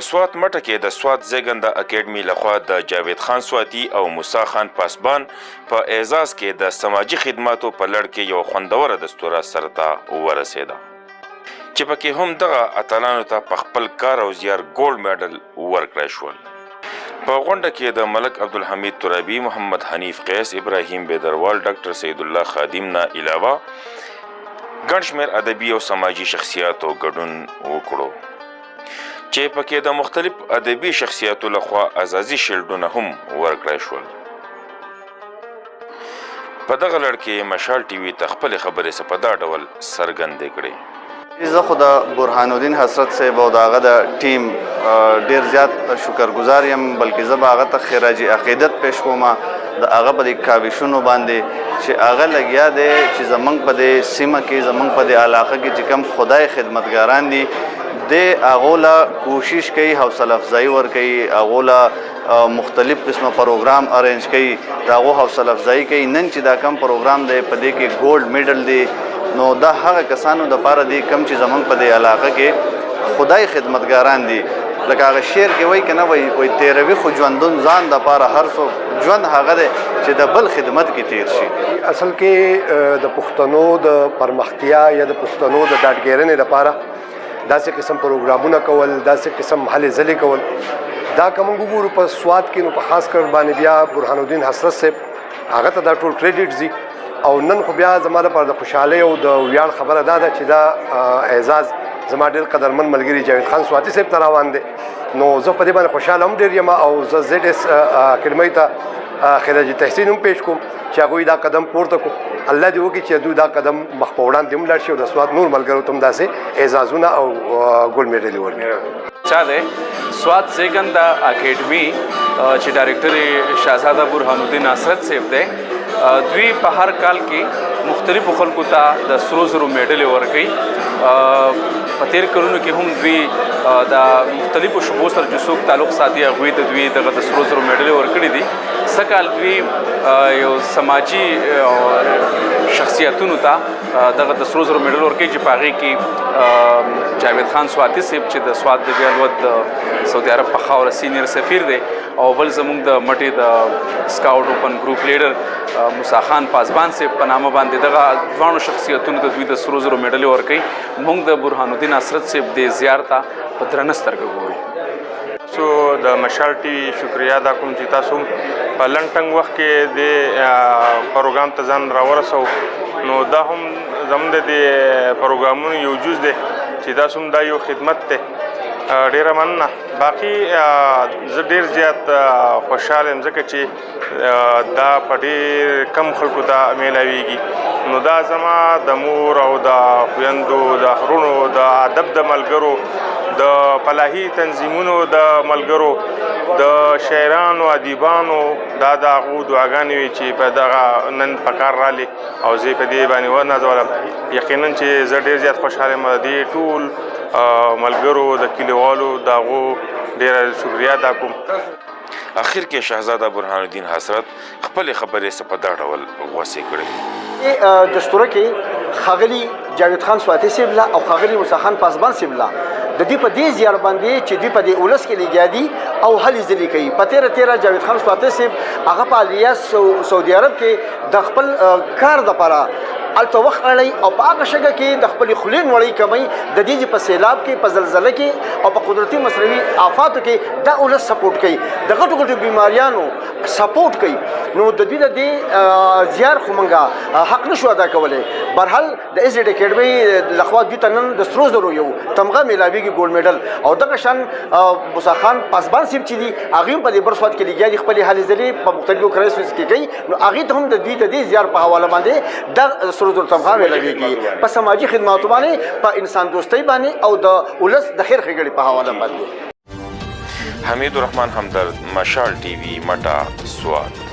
په سوات مټه کې د سوات زیږنده اکیډمي لخوا د جاوید خان سواتی او موسی خان پاسبان په اعزاز کې د سماجي خدماتو په لړ کې یو خوندوره دستوره سرته ورسېده چې پکې هم دغه اتلانو ته په خپل کار او زیار ګولډ میډل ورکړی شول. په غونډه کې د ملک عبدالحمید ترابي، محمد حنیف قیس، ابراهیم بیدروال، ډاکټر سید الله خادم نه علاوه ګڼ شمېر ادبي او سماجي شخصیاتو ګډون وکړو چې پکې د مختلف ادبي شخصیاتو لخوا اعزازي شیلډونه هم ورکړی شول. په دغه لړ کې مشال ټي وي ته خپلې خبرې څه په دا ډول څرګندې کړې. زه خو د برهان الدین حسرت صاحب او د هغه د ټیم ډېر زیات شکرګزار یم، بلکې زه به هغه ته خراج عقیدت پیش کوم د هغه په دې کاوشونو باندې چې هغه لګیا دی چې زموږ په دې سیمه کې زموږ په دې علاقه کې چې کوم خدای خدمتګاران دي د هغو له کوشش کوي، حوصله افزایي ورکوي، هغو له مختلف قسمه پروګرام ارینج کوي، د هغو حوصله افزایي کوي. نن چې دا کم پروګرام دی په دې کې ګولډ میډل دی، نو دا هغه کسانو دپاره دی کم چې زموږ په دې علاقه کې خدای خدمتګاران دي. لکه هغه شعر کې وایي که نه وایي تیروي خو ژوندون ځان دپاره هر څوک ژوند هغه دی چې د بل خدمت کې تیر شي. اصل کې د پښتنو د پرمختیا یا د پښتنو د ډاډګیرنې لپاره داسې قسم پروګرامونه کول، داسې قسم هلې ځلې کول، دا که موږ وګورو په سوات کې نو په خاص کر باندې بیا برهان الدین حسرت صاحب هغه ته دا ټول کریډټ ځي. او نن خو بیا زما لپاره د خوشحالۍ او د ویاړ خبره دا ده چې دا اعزاز زما ډېر قدرمن ملګري جاوید خان سواتی صاحب ته روان دی. نو زه په دې باندې خوشحاله هم ډېر یم او زه زیډ ایس اکیډمۍ ته خراج تحسین هم پیش کوم چې هغوی دا قدم پورته کړو. الله دې وکړي چې دوی دا قدم مخ په وړاندې هم لاړ شي او د سوات نور ملګرو ته هم داسې اعزازونه او ګولډ میډلې ورکړي. چا دی سوات زیږنده اکیډمي چې ډایرکټر یې شهزاده برهان الدین حسرت صاحب دی، دوی په هر کال کې مختلفو خلکو ته د سرو زرو میډلې ورکوي. په تیر کلونو کې هم دوی د مختلفو شعبو سره چې څوک تعلق ساتي هغوی ته دوی دغه د سرو زرو میډلې ورکړي دي. سږ کال دوی یو سماجي شخصیتونو ته دغه د سرو زرو میډل ورکوي چې په هغې کې جاوید خان سواتی صاحب چې د سوات د بیالوت د سعودي عرب په خاوره سینیر سفیر دی، او بل زموږ د مټې د سکاوټ اوپن ګروپ لیډر موسی خان پاسبان صاحب په نامه باندې دغه دواړو شخصیتونو ته دوی د سرو زرو میډلې ورکوي. موږ د برهان الدین حسرت صاحب د زیار ته په درنه سترګه ګورو. سو د مشال ټي وي شکریا ادا کوم چې تاسو په لنډ ټنګ وخت کې د پروګرام ته ځان راورسو. نو دا هم زموږ د دې پروګرامونو یو جز دی چې تاسو هم دا یو خدمت دی. ډېره مننه. باقي زه ډېر زیات خوشحال یم ځکه چې دا په ډېر کم خلکو ته میلاویږي. نو دا زما د مور او د خویندو د خرونو د ادب د ملګرو د فلاحي تنظیمونو د ملګرو د شاعرانو ادیبانو دا د هغو دعاګانې وي چې په دغه نن په کار رالي او زه په دې باندې ونازولم. یقینا چې زه ډېر زیات خوشحاله یم. دې ټول ملګرو د کلیوالو د هغو ډېره شکریا ادا کوم. اخر کې شهزاده برهان الدین حسرت خپلې خبرې څه په دا ډول غوسې کړې. دستوره کې ښاغلي جاوید خان سواتی صاحب له او ښاغلي موسی خان پاسبان صاحب له د دوی په دې زیار باندې چې دوی په دې ولس کې لګیا دي او هلې ځلې کوي. په تیره جاوید خان سواتی صاحب هغه په الیاس سعودي عرب کې د خپل کار دپاره هلته وخت اړوي او په هغه شګه کې د خپلې خولې نوړۍ کموي. د دې چې په سیلاب کې، په زلزله کې او په قدرتي مصنوعي آفاتو کې دا ولس سپورټ کوي، د غټو غټو بیماریانو سپورټ کوي. نو د دوی د دې زیار خو موږ حق نشو ادا کولی. برحال د ایس ډي اکیډمۍ لخوا دوی ته نن د سرو زرو یو تمغه میلاویږي ګولډ میډل. او دغه شان موسی خان پاسبان صاحب چې دي هغوی هم په دې بر سوات کې لګیا دي، خپلې هلې ځلې په مختلفو کرایسس کې کوي. نو هغې ته هم د دوی د دې زیار په حواله باندې د سرو زرو تمغه میلاویږي په سماجي خدماتو باندې، په انسان دوستۍ باندې او د ولس د خیر ښېګڼې په حواله باندې. حمید الرحمن همدرد، مشال ټي وي، مټه، سوات.